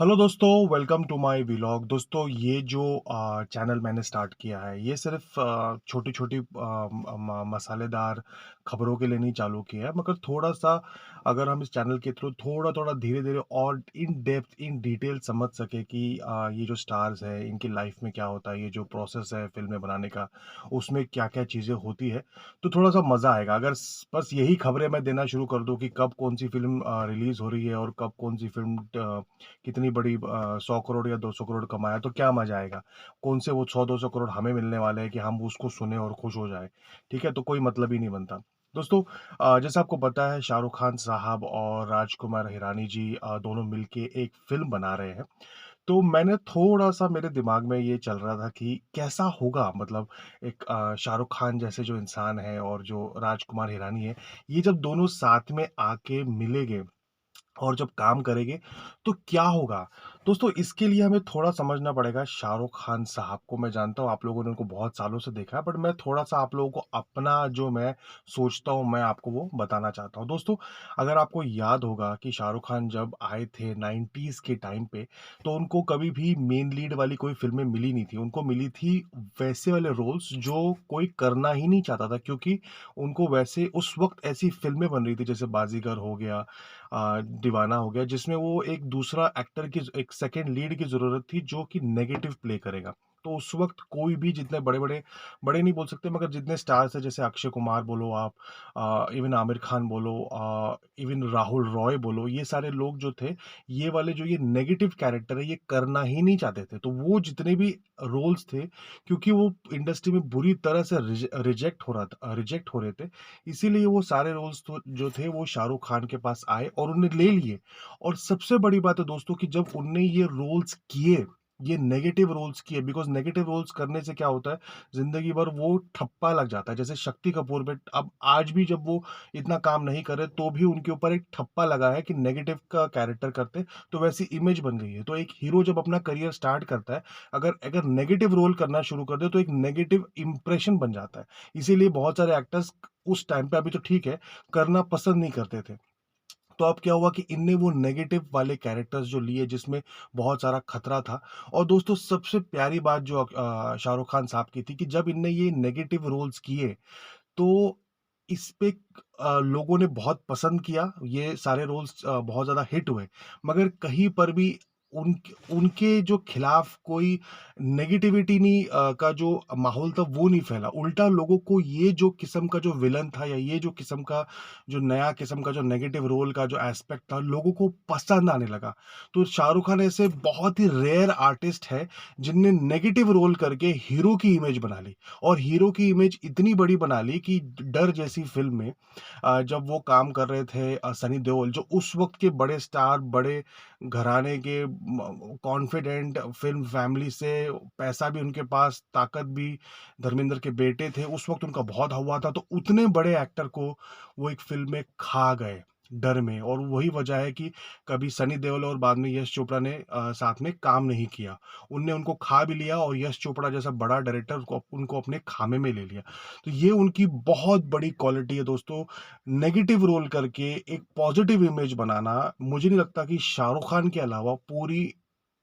Hello दोस्तों, welcome to my vlog. दोस्तों, ये जो चैनल मैंने स्टार्ट किया है, ये सिर्फ छोटी-छोटी मसालेदार खबरों के लिए नहीं चालू किया है, मगर थोड़ा-सा अगर हम इस चैनल के थ्रू थोड़ा-थोड़ा, धीरे-धीरे और इन डेप्थ, इन डिटेल समझ सकें कि ये जो स्टार्स हैं, इनकी लाइफ में क्या होता है, ये जो प्रोसेस है फ़िल्में बनाने का, उसमें क्या-क्या चीज़ें होती है, तो थोड़ा-सा मज़ा आएगा। अगर बस यही खबरें मैं देना शुरू कर दूँ कि कब कौन-सी फ़िल्म रिलीज़ हो रही है और कब कौन-सी फ़िल्म कितनी बड़ी 100 करोड़ या 200 करोड़ कमाया तो क्या मज़ा आएगा? कौन से वो 100-200 करोड़ हमें मिलने वाले हैं कि हम उसको सुने और खुश हो जाएँ, ठीक है? तो कोई मतलब ही नहीं बनता। दोस्तों, जैसा आपको पता है, शाहरुख खान साहब और राजकुमार हिरानी जी दोनों मिलके एक फ़िल्म बना रहे हैं। तो मैंने थोड़ा-सा, मेरे दिमाग में ये चल रहा था कि कैसा होगा, मतलब एक शाहरुख खान जैसे जो इंसान है और जो राजकुमार हिरानी है, ये जब दोनों साथ में आके मिलेंगे और जब काम करेंगे, तो क्या होगा? दोस्तों, इसके लिए हमें थोड़ा समझना पड़ेगा शाहरुख खान साहब को। मैं जानता हूँ आप लोगों ने उनको बहुत सालों से देखा है, बट मैं थोड़ा-सा आप लोगों को अपना जो मैं सोचता हूँ, मैं आपको वो बताना चाहता हूँ। दोस्तों, अगर आपको याद होगा कि शाहरुख खान जब आए थे 90s के टाइम पे, तो उनको कभी भी मेन लीड वाली कोई फ़िल्में मिली नहीं थी। उनको मिली थी वैसे वाले रोल्स जो कोई करना ही नहीं चाहता था, क्योंकि उनको वैसे उस वक़्त ऐसी फ़िल्में बन रही थी, जैसे बाज़ीगर हो गया, दीवाना हो गया, जिसमें वो एक दूसरा एक्टर की, एक सेकंड लीड की ज़रूरत थी जो कि नेगेटिव प्ले करेगा। तो उस वक़्त कोई भी, जितने बड़े-बड़े, बड़े नहीं बोल सकते, मगर जितने स्टार्स हैं, जैसे अक्षय कुमार बोलो आप, इवन आमिर खान बोलो, इवन राहुल रॉय बोलो, ये सारे लोग जो थे, ये वाले जो ये नेगेटिव कैरेक्टर है, ये करना ही नहीं चाहते थे। तो वो जितने भी रोल्स थे, क्योंकि वो इंडस्ट्री में बुरी तरह से रिजेक्ट हो रहे थे, इसीलिए वो सारे रोल्स तो जो थे, वो शाहरुख खान के पास आए और उन्हें ले लिए। और सबसे बड़ी बात है दोस्तों कि जब उनने ये रोल्स किए, ये नेगेटिव रोल्स किए, बिकॉज़ नेगेटिव रोल्स करने से क्या होता है, ज़िंदगी भर वो ठप्पा लग जाता है। जैसे शक्ति कपूर पे अब आज भी जब वो इतना काम नहीं कर रहे, तो भी उनके ऊपर एक ठप्पा लगा है कि नेगेटिव का कैरेक्टर करते, तो वैसी इमेज बन गई है। तो एक हीरो जब अपना करियर स्टार्ट करता है, अगर अगर नेगेटिव रोल करना शुरू कर दे, तो एक नेगेटिव इंप्रेशन बन जाता है। इसीलिए बहुत सारे एक्टर्स उस टाइम पे, अभी तो ठीक है, करना पसंद नहीं करते थे। तो अब क्या हुआ कि इनने वो नेगेटिव वाले कैरेक्टर्स जो लिए, जिसमें बहुत सारा खतरा था। और दोस्तों, सबसे प्यारी बात जो शाहरुख खान साहब की थी कि जब इनने ये नेगेटिव रोल्स किए, तो इस पे लोगों ने बहुत पसंद किया, ये सारे रोल्स बहुत ज़्यादा हिट हुए। मगर कहीं पर भी उनके जो खिलाफ कोई नेगेटिविटी नहीं, का जो माहौल था, वो नहीं फैला। उल्टा लोगों को ये जो किस्म का जो विलन था, या ये जो किस्म का, जो नया किस्म का जो नेगेटिव रोल का जो एस्पेक्ट था, लोगों को पसंद आने लगा। तो शाहरुख खान ऐसे बहुत ही रेयर आर्टिस्ट है, जिनने नेगेटिव रोल करके हीरो की इमेज बना ली। और हीरो की इमेज इतनी बड़ी बना ली कि डर जैसी फ़िल्म में जब वो काम कर रहे थे, सनी देओल, जो उस वक़्त के बड़े स्टार, बड़े घराने के, कॉन्फिडेंट फ़िल्म फैमिली से, पैसा भी उनके पास, ताकत भी, धर्मेंद्र के बेटे थे, उस वक़्त उनका बहुत हवा था, तो उतने बड़े एक्टर को वो एक फ़िल्म में खा गए, डर में। और वही वजह है कि कभी सनी देओल और बाद में यश चोपड़ा ने साथ में काम नहीं किया। उनने उनको खा भी लिया, और यश चोपड़ा जैसा बड़ा डायरेक्टर को उनको अपने खामे में ले लिया। तो ये उनकी बहुत बड़ी क्वालिटी है दोस्तों, नेगेटिव रोल करके एक पॉजिटिव इमेज बनाना। मुझे नहीं लगता कि शाहरुख खान के अलावा पूरी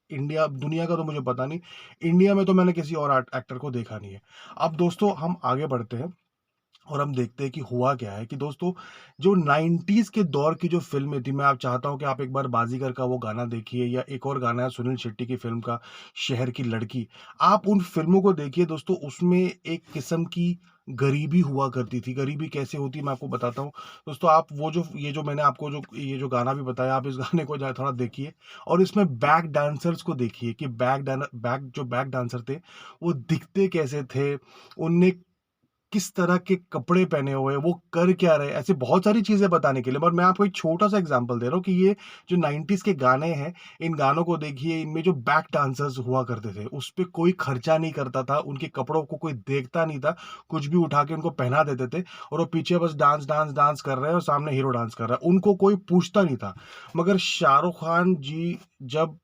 इंडिया, दुनिया का तो मुझे पता नहीं, इंडिया में तो मैंने किसी और एक्टर को देखा नहीं है। अब दोस्तों, हम आगे बढ़ते हैं और हम देखते हैं कि हुआ क्या है कि दोस्तों, जो 90s के दौर की जो फ़िल्में थी, मैं आप चाहता हूँ कि आप एक बार बाज़ीगर का वो गाना देखिए, या एक और गाना है सुनील शेट्टी की फ़िल्म का, शहर की लड़की। आप उन फ़िल्मों को देखिए दोस्तों, उसमें एक किस्म की गरीबी हुआ करती थी। गरीबी कैसे होती है, मैं आपको बताता हूँ। दोस्तों, आप वो जो, ये जो मैंने आपको जो ये जो गाना भी बताया, आप इस गाने को जा थोड़ा देखिए, और इसमें बैक डांसर्स को देखिए कि बैक डांसर थे, वो दिखते कैसे थे, उनने किस तरह के कपड़े पहने हुए हैं, वो कर क्या रहे हैं, ऐसी बहुत सारी चीज़ें बताने के लिए। पर मैं आपको एक छोटा-सा एग्ज़ाम्पल दे रहा हूँ कि ये जो 90s के गाने हैं, इन गानों को देखिए, इनमें जो बैक डांसर्स हुआ करते थे, उस पे कोई खर्चा नहीं करता था, उनके कपड़ों को कोई देखता नहीं था, कुछ भी उठा के उनको पहना देते थे, और वो पीछे बस डांस, डांस, डांस कर रहे हैं और सामने हीरो डांस कर रहा है, उनको कोई पूछता नहीं था। मगर शाहरुख खान जी जब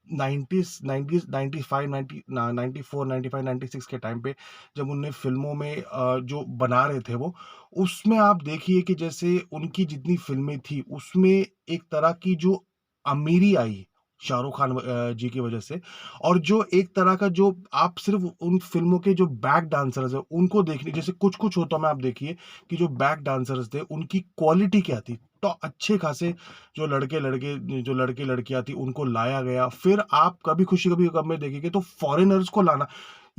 90s 95 90 ना 94 95 96 के टाइम पे, जब उनने फ़िल्मों में जो बना रहे थे वो, उसमें आप देखिए कि जैसे उनकी जितनी फ़िल्में थी, उसमें एक तरह की जो अमीरी आई, शाहरुख खान जी की वजह से। और जो एक तरह का जो आप सिर्फ़ उन फ़िल्मों के जो बैक डांसर्स हैं, उनको देखने जैसे कुछ-कुछ होता में आप देखिए कि जो बैक डांसर्स थे, उनकी क्वालिटी क्या थी? तो अच्छे खासे जो लड़के-लड़कियाँ थी, उनको लाया गया। फिर आप कभी खुशी कभी गम में देखेंगे तो फ़ॉरेनर्स को लाना,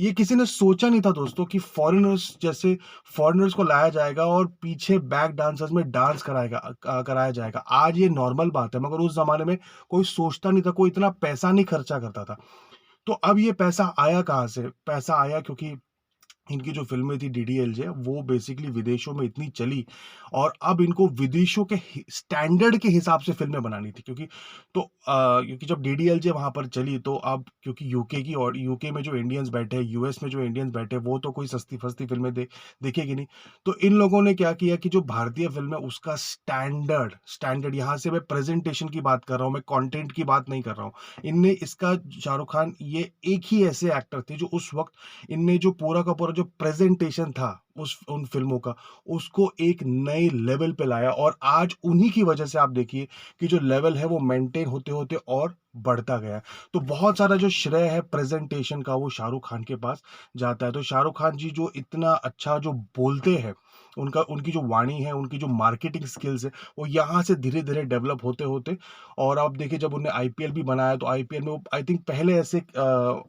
ये किसी ने सोचा नहीं था दोस्तों कि फ़ॉरेनर्स को लाया जाएगा और पीछे बैक डांसर्स में डांस कराया जाएगा। आज ये नॉर्मल बात है, मगर उस ज़माने में कोई सोचता नहीं था, कोई इतना पैसा नहीं खर्चा करता था। तो अब ये पैसा आया कहाँ से? पैसा आया क्योंकि इनकी जो फ़िल्में थी डीडीएलजे, वो बेसिकली विदेशों में इतनी चली और अब इनको विदेशों के स्टैंडर्ड के हिसाब से फ़िल्में बनानी थी, क्योंकि जब डीडीएलजे वहाँ पर चली तो अब क्योंकि यूके में जो इंडियंस बैठे हैं, यूएस में जो इंडियंस बैठे हैं, वो तो कोई सस्ती-फस्ती फ़िल्में देखेंगे नहीं। तो इन लोगों ने क्या किया कि जो भारतीय फ़िल्म है उसका स्टैंडर्ड यहाँ से मैं प्रेज़ेंटेशन की बात कर रहा हूँ, मैं कंटेंट की बात नहीं कर रहा हूँ। इनने इसका शाहरुख खान ये एक ही ऐसे एक्टर थे जो उस वक़्त इनने जो पूरा का पूरा जो प्रेजेंटेशन था उस उन फ़िल्मों का, उसको एक नए लेवल पे लाया और आज उन्हीं की वजह से आप देखिए कि जो लेवल है वो मेंटेन होते-होते और बढ़ता गया। तो बहुत सारा जो श्रेय है प्रेजेंटेशन का वो शाहरुख खान के पास जाता है। तो शाहरुख खान जी जो इतना अच्छा जो बोलते हैं, उनकी जो वाणी है, उनकी जो मार्केटिंग स्किल्स है, वो यहाँ से धीरे-धीरे डेवलप होते-होते और आप देखिए जब उन्होंने आईपीएल भी बनाया तो आईपीएल में वो आई थिंक पहले ऐसे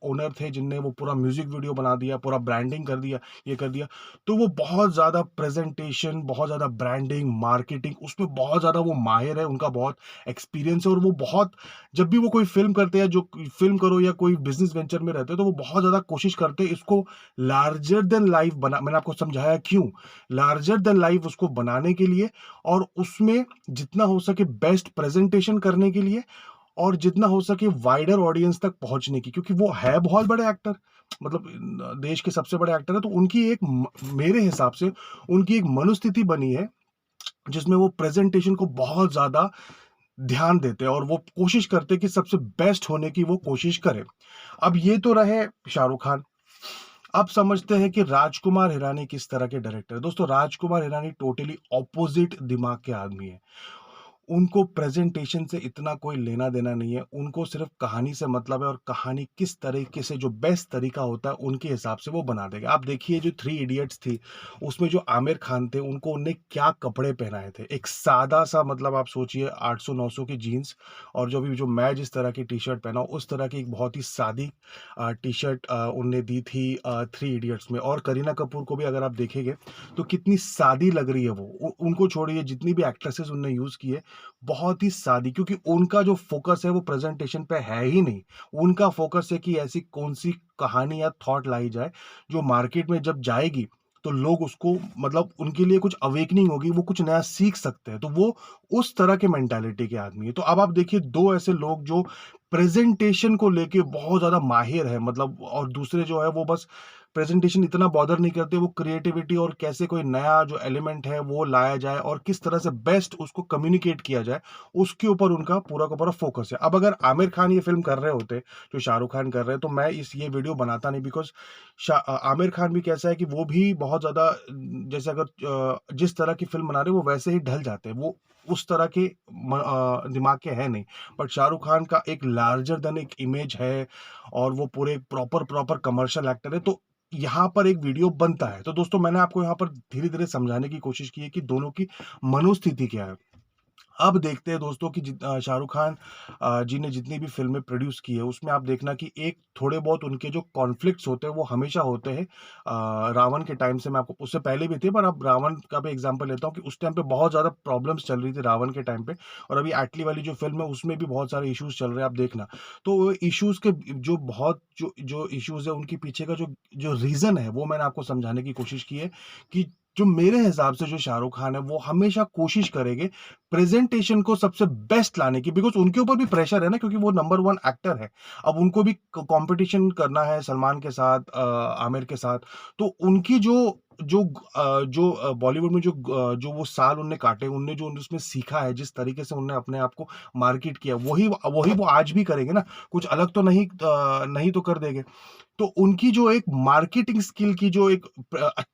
ओनर थे जिनने वो पूरा म्यूजिक वीडियो बना दिया, पूरा ब्रांडिंग कर दिया, ये कर दिया। तो वो बहुत ज़्यादा प्रेज़ेंटेशन, बहुत ज़्यादा ब्रांडिंग, मार्केटिंग उसमें बहुत ज़्यादा वो माहिर है, उनका बहुत एक्सपीरियंस है और वो बहुत जब भी वो कोई फ़िल्म करते हैं, जो फ़िल्म करो या कोई बिज़नेस वेंचर में रहते हैं, तो वो बहुत ज़्यादा कोशिश करते हैं इसको लार्जर देन लाइफ बना मैंने आपको समझाया क्यों? लार्जर देन लाइफ उसको बनाने के लिए और उसमें जितना हो सके बेस्ट प्रेज़ेंटेशन करने के लिए और जितना हो सके वाइडर ऑडियंस तक पहुँचने की, क्योंकि वो है बहुत बड़े एक्टर, मतलब देश के सबसे बड़े एक्टर हैं, तो उनकी एक म मेरे हिसाब से उनकी एक मनोस्थिति बनी है, जिसमें वो प्रेज़ेंटेशन को बहुत ज़्यादा ध्यान देते हैं और वो कोशिश करते हैं कि सबसे बेस्ट होने की वो कोशिश करें। अब ये तो रहे शाहरुख खान। अब समझते हैं कि राजकुमार हिरानी किस तरह के डायरेक्टर हैं। दोस्तों राजकुमार हिरानी टोटली ऑपोज़िट दिमाग के आदमी हैं। उनको प्रेज़ेंटेशन से इतना कोई लेना-देना नहीं है, उनको सिर्फ़ कहानी से मतलब है और कहानी किस तरीके से जो बेस्ट तरीका होता है, उनके हिसाब से वो बना देगा। आप देखिए जो थ्री इडियट्स थी, उसमें जो आमिर खान थे, उन्हें क्या कपड़े पहनाए थे। एक सादा-सा मतलब आप सोचिए 800-900 की जीन्स और जो मैं जिस तरह की टी-शर्ट पहना हूँ, उस तरह की एक बहुत ही सादी टी-शर्ट उन्हें दी थी थ्री इडियट्स में और करीना कपूर को भी अगर आप देखेंगे, तो कितनी सादी लग रही है वो। उ उनको छोड़िए जितनी भी एक्ट्रेसेस उन्होंने यूज़ की है, बहुत ही सादी, क्योंकि उनका जो फ़ोकस है वो प्रेज़ेंटेशन पे है ही नहीं। उनका फ़ोकस है कि ऐसी कौन-सी कहानी या थॉट लाई जाए, जो मार्केट में जब जाएगी, तो लोग उसको मतलब उनके लिए कुछ अवेकनिंग होगी, वो कुछ नया सीख सकते हैं। तो वो उस तरह के मेंटालिटी के आदमी हैं। तो अब आप देखिए 2 ऐसे लोग जो प्रेज़ेंटेशन को लेके बहुत ज़्यादा माहिर हैं, मतलब और दूसरे जो है वो बस प्रेज़ेंटेशन इतना बॉदर नहीं करते, वो क्रिएटिविटी और कैसे कोई नया जो एलिमेंट है वो लाया जाए और किस तरह से बेस्ट उसको कम्युनिकेट किया जाए, उसके ऊपर उनका पूरा का पूरा फ़ोकस है। अब अगर आमिर खान ये फ़िल्म कर रहे होते, जो शाहरुख खान कर रहे हैं, तो मैं ये वीडियो बनाता नहीं, बिकॉज़ आमिर खान भी कैसा है कि वो भी बहुत ज़्यादा जैसे अगर जिस तरह की फ़िल्म बना रहे हैं, वो वैसे ही ढल जाते हैं। वो उस तरह के दिमाग के हैं नहीं। बट शाहरुख खान का एक लार्जर दैन एक इमेज है और वो पूरे प्रॉपर कमर्शियल एक्टर है, तो यहाँ पर एक वीडियो बनता है। तो दोस्तों मैंने आपको यहाँ पर धीरे-धीरे समझाने की कोशिश की है कि दोनों की मनोस्थिति क्या है। अब देखते हैं दोस्तों कि शाहरुख खान जी ने जितनी भी फ़िल्में प्रोड्यूस की है, उसमें आप देखना कि एक थोड़े बहुत उनके जो कॉन्फ्लिक्ट्स होते हैं, वो हमेशा होते हैं। रावण के टाइम से मैं आपको उससे पहले भी थे, पर अब रावण का भी एग्ज़ाम्पल लेता हूँ कि उस टाइम पे बहुत ज़्यादा प्रॉब्लम्स चल रही थी रावण के टाइम पे और अभी एटली वाली जो फ़िल्म है, उसमें भी बहुत सारे इश्यूज़ चल रहे हैं, आप देखना। तो वो इश्यूज़ के जो बहुत जो इश्यूज़ है, उनके पीछे का जो जो रीज़न है, वो मैंने आपको समझाने की कोशिश की है कि जो मेरे हिसाब से जो शाहरुख खान है, वो हमेशा कोशिश करेंगे प्रेजेंटेशन को सबसे बेस्ट लाने की, बिकॉज़ उनके ऊपर भी प्रेशर है ना, क्योंकि वो नंबर 1 एक्टर है। अब उनको भी क कॉम्पिटिशन करना है सलमान के साथ आमिर के साथ। तो उनकी जो बॉलीवुड में जो वो साल उन्होंने काटे, उन्होंने जो उसमें सीखा है, जिस तरीके से उन्होंने अपने आप को मार्केट किया, वही वही वो आज भी करेंगे ना। कुछ अलग तो नहीं तो कर देंगे। तो उनकी जो एक मार्केटिंग स्किल की जो एक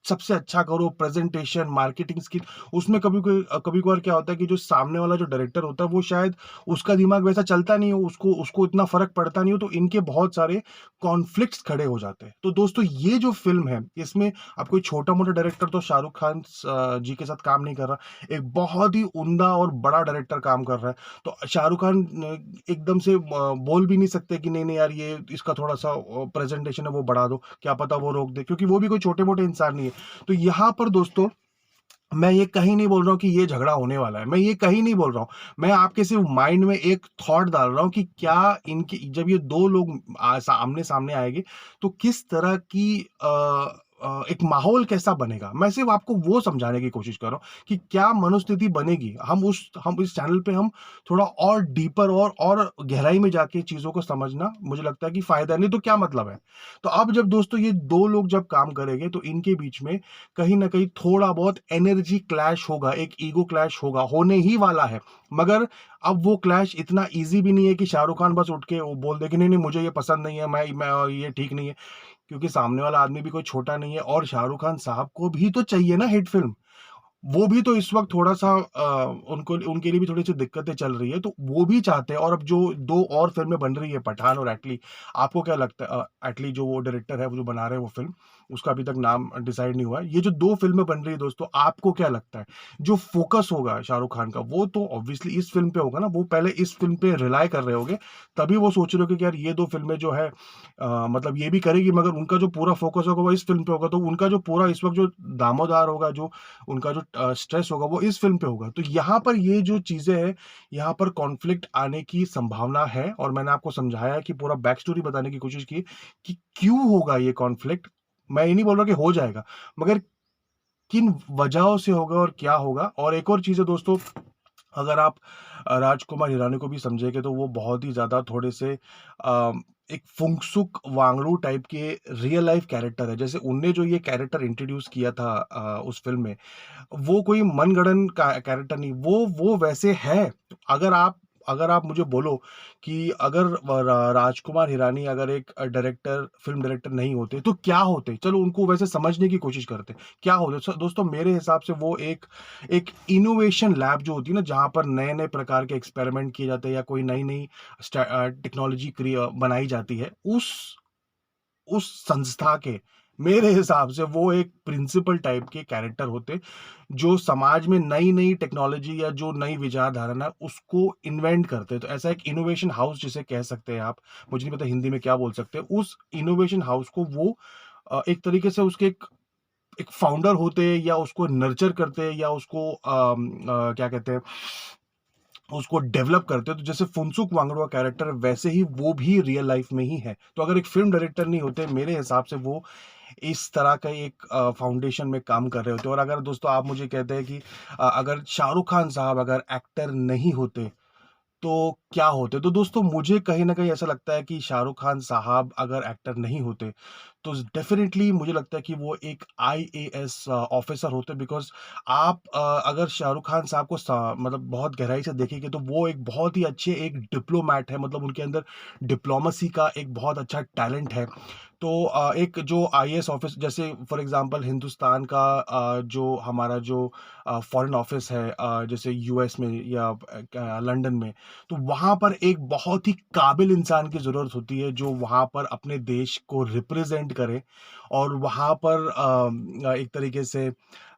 सबसे अच्छा करो प्रेजेंटेशन, मार्केटिंग स्किल, उसमें कभी कभार क्या होता है कि जो सामने वाला जो डायरेक्टर होता है वो शायद उसका दिमाग वैसा चलता नहीं हो, उसको उसको इतना फ़र्क पड़ता नहीं हो, तो इनके बहुत सारे कॉन्फ्लिक्ट्स खड़े हो जाते हैं। तो दोस्तों ये जो फ़िल्म है, इसमें अब कोई छोटा-मोटा डायरेक्टर तो शाहरुख खान जी के साथ काम नहीं कर रहा, एक बहुत ही उम्दा और बड़ा डायरेक्टर काम कर रहा है। तो शाहरुख खान एकदम से बोल भी नहीं सकते कि नहीं-नहीं यार ये इसका थोड़ा-सा प्रेज़ेंटेशन है वो बढ़ा दो, क्या पता वो रोक दे, क्योंकि वो भी कोई छोटे-मोटे इंसान नहीं है। तो यहाँ पर दोस्तों मैं ये कहीं नहीं बोल रहा हूँ कि ये झगड़ा होने वाला है, मैं ये कहीं नहीं बोल रहा हूँ। मैं आपके सिर्फ़ माइंड में एक थॉट डाल रहा हूँ कि क्या इनकी जब ये 2 लोग आमने-सामने आएँगे, तो किस तरह की एक माहौल कैसा बनेगा? मैं सिर्फ़ आपको वो समझाने की कोशिश कर रहा हूँ कि क्या मनोस्थिति बनेगी। हम इस चैनल पे हम थोड़ा और डीपर और गहराई में जाके चीज़ों को समझना मुझे लगता है कि फ़ायदा है, नहीं तो क्या मतलब है? तो अब जब दोस्तों ये 2 लोग जब काम करेंगे, तो इनके बीच में कहीं न कहीं थोड़ा बहुत एनर्जी क्लैश होगा, एक ईगो क्लैश होगा, होने ही वाला है। मगर अब वो क्लैश इतना ईज़ी भी नहीं है कि शाहरुख खान बस उठ के वो बोल दे कि नहीं, नहीं मुझे ये पसंद नहीं है, मैं ये ठीक नहीं है। क्योंकि सामने वाला आदमी भी कोई छोटा नहीं है और शाहरुख खान साहब को भी तो चाहिए ना हिट फ़िल्म। वो भी तो इस वक़्त थोड़ा-सा उनको उनके लिए भी थोड़ी-सी दिक्कतें चल रही है, तो वो भी चाहते हैं। और अब जो 2 और फ़िल्में बन रही है, पठान और एटली, आपको क्या लगता है एटली जो वो डायरेक्टर है, वो जो बना रहे हैं वो फ़िल्म, उसका अभी तक नाम डिसाइड नहीं हुआ है। ये जो 2 फ़िल्में बन रही है दोस्तों, आपको क्या लगता है? जो फ़ोकस होगा शाहरुख खान का, वो तो ऑब्वियसली इस फ़िल्म पे होगा ना, वो पहले इस फ़िल्म पे रिलाय कर रहे होंगे, तभी वो सोच रहे होंगे कि यार ये 2 फ़िल्में जो है मतलब ये भी करेगी, मगर उनका जो पूरा फ़ोकस होगा वो इस फ़िल्म पे होगा, तो उनका जो पूरा इस वक़्त जो दामोदार होगा, जो उनका जो स्ट्रेस होगा वो इस फ़िल्म पे होगा। तो यहाँ पर ये जो चीज़ें हैं, यहाँ पर कॉन्फ्लिक्ट आने की संभावना है और मैंने आपको समझाया कि पूरा बैक स्टोरी बताने की कोशिश की कि क्यों होगा ये कॉन्फ्लिक्ट। मैं ये नहीं बोल रहा कि हो जाएगा, मगर किन वजहों से होगा और क्या होगा। और एक और चीज़ है दोस्तों, अगर आप राजकुमार हिरानी को भी समझेंगे तो वो बहुत ही ज़्यादा थोड़े से एक फुंगसुक वांगडू टाइप के रियल लाइफ कैरेक्टर है। जैसे उनने जो ये कैरेक्टर इंट्रोड्यूस किया था उस फ़िल्म में, वो कोई मनगढ़ंत का कैरेक्टर नहीं, वो वैसे है। अगर आप मुझे बोलो कि अगर व रा राजकुमार हिरानी अगर एक फ़िल्म डायरेक्टर नहीं होते, तो क्या होते? चलो उनको वैसे समझने की कोशिश करते। क्या होते? दोस्तों मेरे हिसाब से वो एक एक इनोवेशन लैब जो होती है ना, जहाँ पर नए-नए प्रकार के एक्सपेरिमेंट किए जाते हैं या कोई नई-नई टेक्नोलॉजी बनाई जाती है, उस संस्था के मेरे हिसाब से वो एक प्रिंसिपल टाइप के कैरेक्टर होते, जो समाज में नई-नई टेक्नोलॉजी या जो नई विचारधारा है उसको इन्वेंट करते हैं। तो ऐसा एक इनोवेशन हाउस जिसे कह सकते हैं आप, मुझे नहीं पता हिंदी में क्या बोल सकते हैं। उस इनोवेशन हाउस को वो एक तरीके से उसके एक फाउंडर होते हैं या उसको नर्चर करते हैं या उसको क्या कहते हैं, उसको डेवलप करते हैं। तो जैसे फुनसुक वांगडू का कैरेक्टर है, वैसे ही वो भी रियल लाइफ में ही है। तो अगर एक फ़िल्म डायरेक्टर नहीं होते, मेरे हिसाब से वो इस तरह का एक फाउंडेशन में काम कर रहे होते। और अगर दोस्तों आप मुझे कहते हैं कि अगर शाहरुख खान साहब अगर एक्टर नहीं होते, तो क्या होते? तो दोस्तों मुझे कहीं न कहीं ऐसा लगता है कि शाहरुख खान साहब अगर एक्टर नहीं होते, तो डेफ़िनिटली मुझे लगता है कि वो एक आईएएस ऑफ़िसर होते। बिकॉज़ आप अगर शाहरुख खान साहब को मतलब बहुत गहराई से देखेंगे तो वो एक बहुत ही अच्छे एक डिप्लोमैट है, मतलब उनके अंदर डिप्लोमेसी का एक बहुत अच्छा टैलेंट है। तो एक जो आईएएस ऑफ़िस, जैसे फॉर एग्ज़ाम्पल हिंदुस्तान का जो हमारा जो फ़ॉरेन ऑफ़िस है, जैसे यूएस में या लंदन में, तो वहाँ पर एक बहुत ही काबिल इंसान की ज़रूरत होती है, जो वहाँ पर अपने देश को रिप्रेज़ेंट करे और वहाँ पर एक तरीके से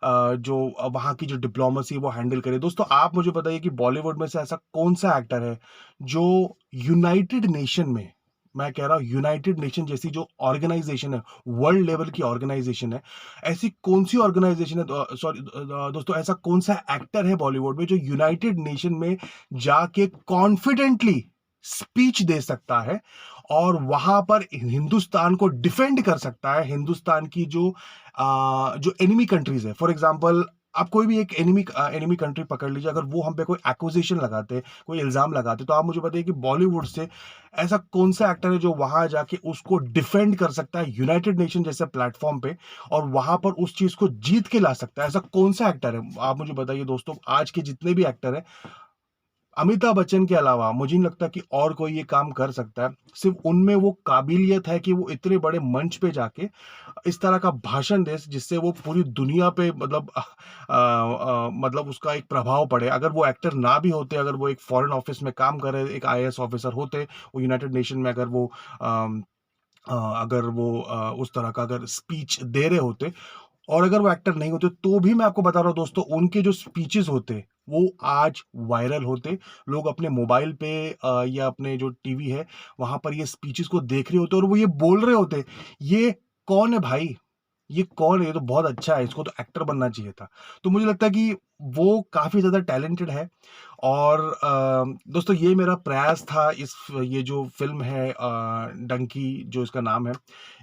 जो वहाँ की जो डिप्लोमेसी है वो हैंडल करे। दोस्तों आप मुझे बताइए कि बॉलीवुड में से ऐसा कौन-सा एक्टर है जो यूनाइटेड नेशन में, मैं कह रहा हूँ यूनाइटेड नेशन जैसी जो ऑर्गेनाइज़ेशन है, वर्ल्ड लेवल की ऑर्गेनाइज़ेशन है, ऐसी कौन-सी ऑर्गेनाइज़ेशन है, दोस्तों ऐसा कौन-सा एक्टर है बॉलीवुड में जो यूनाइटेड नेशन में जाके कॉन्फिडेंटली स्पीच दे सकता है और वहाँ पर हिंदुस्तान को डिफेंड कर सकता है, हिंदुस्तान की जो एनिमी कंट्रीज़ है। फॉर एग्ज़ाम्पल आप कोई भी एक एनिमी कंट्री पकड़ लीजिए, अगर वो हम पे कोई एक्यूज़ेशन लगाते, कोई इल्ज़ाम लगाते, तो आप मुझे बताइए कि बॉलीवुड से ऐसा कौन-सा एक्टर है जो वहाँ जाके उसको डिफेंड कर सकता है यूनाइटेड नेशन जैसे प्लेटफ़ॉर्म पे और वहाँ पर उस चीज़ को जीत के ला सकता है? ऐसा कौन-सा एक्टर है? आप मुझे बताइए दोस्तों, आज के जितने भी एक्टर हैं, अमिताभ बच्चन के अलावा मुझे नहीं लगता कि और कोई ये काम कर सकता है। सिर्फ़ उनमें वो काबिलियत है कि वो इतने बड़े मंच पे जाके इस तरह का भाषण दें जिससे वो पूरी दुनिया पे मतलब मतलब उसका एक प्रभाव पड़े। अगर वो एक्टर ना भी होते, अगर वो एक फॉरेन ऑफिस में काम कर रहे, एक आईएएस ऑफिसर होते, वो यूनाइटेड नेशन में अगर वो अम, अगर वो उस तरह का अगर स्पीच दे रहे होते और अगर वो एक्टर नहीं होते, तो भी मैं आपको बता रहा हूँ दोस्तों, उनके जो स्पीचेज़ होते, वो आज वायरल होते। लोग अपने मोबाइल पे या अपने जो टीवी है, वहाँ पर ये स्पीचेज़ को देख रहे होते और वो ये बोल रहे होते, "ये कौन है भाई? ये कौन है? ये तो बहुत अच्छा है, इसको तो एक्टर बनना चाहिए था।" तो मुझे लगता है कि वो काफ़ी ज़्यादा टैलेंटेड है और दोस्तों ये मेरा प्रयास था ये जो फ़िल्म है डंकी जो इसका नाम है,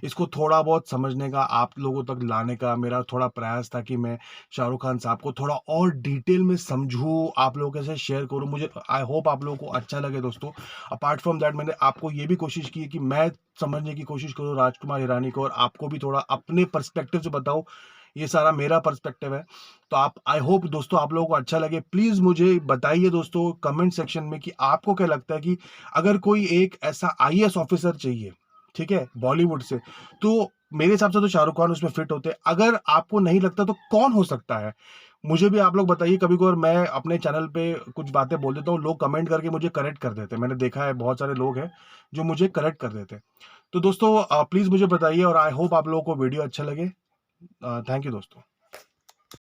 इसको थोड़ा बहुत समझने का, आप लोगों तक लाने का मेरा थोड़ा प्रयास था कि मैं शाहरुख खान साहब को थोड़ा और डिटेल में समझूँ, आप लोगों के साथ शेयर करूँ। मुझे आई होप आप लोगों को अच्छा लगे दोस्तों। अपार्ट फ्रॉम दैट मैंने आपको ये भी कोशिश की है कि मैं समझने की कोशिश करूँ राजकुमार हिरानी को और आपको भी थोड़ा अपने पर्सपेक्टिव से बताऊँ। ये सारा मेरा पर्सपेक्टिव है। तो आप आई होप दोस्तों आप लोगों को अच्छा लगे। प्लीज़ मुझे बताइए दोस्तों कमेंट सेक्शन में कि आपको क्या लगता है कि अगर कोई एक ऐसा आईएएस ऑफिसर चाहिए, ठीक है? बॉलीवुड से, तो मेरे हिसाब से तो शाहरुख खान उसमें फिट होते। अगर आपको नहीं लगता तो कौन हो सकता है? मुझे भी आप लोग बताइए कभी-कभार मैं अपने चैनल पे कुछ बातें बोल देता हूँ, लोग कमेंट करके मुझे करेक्ट कर देते हैं। मैंने देखा है बहुत सारे लोग हैं, जो मुझे करेक्ट कर देते हैं। तो दोस्तों प्लीज़ मुझे बताइए और आई होप आप लोगों को वीडियो अच्छा लगे। थैंक यू दोस्तों।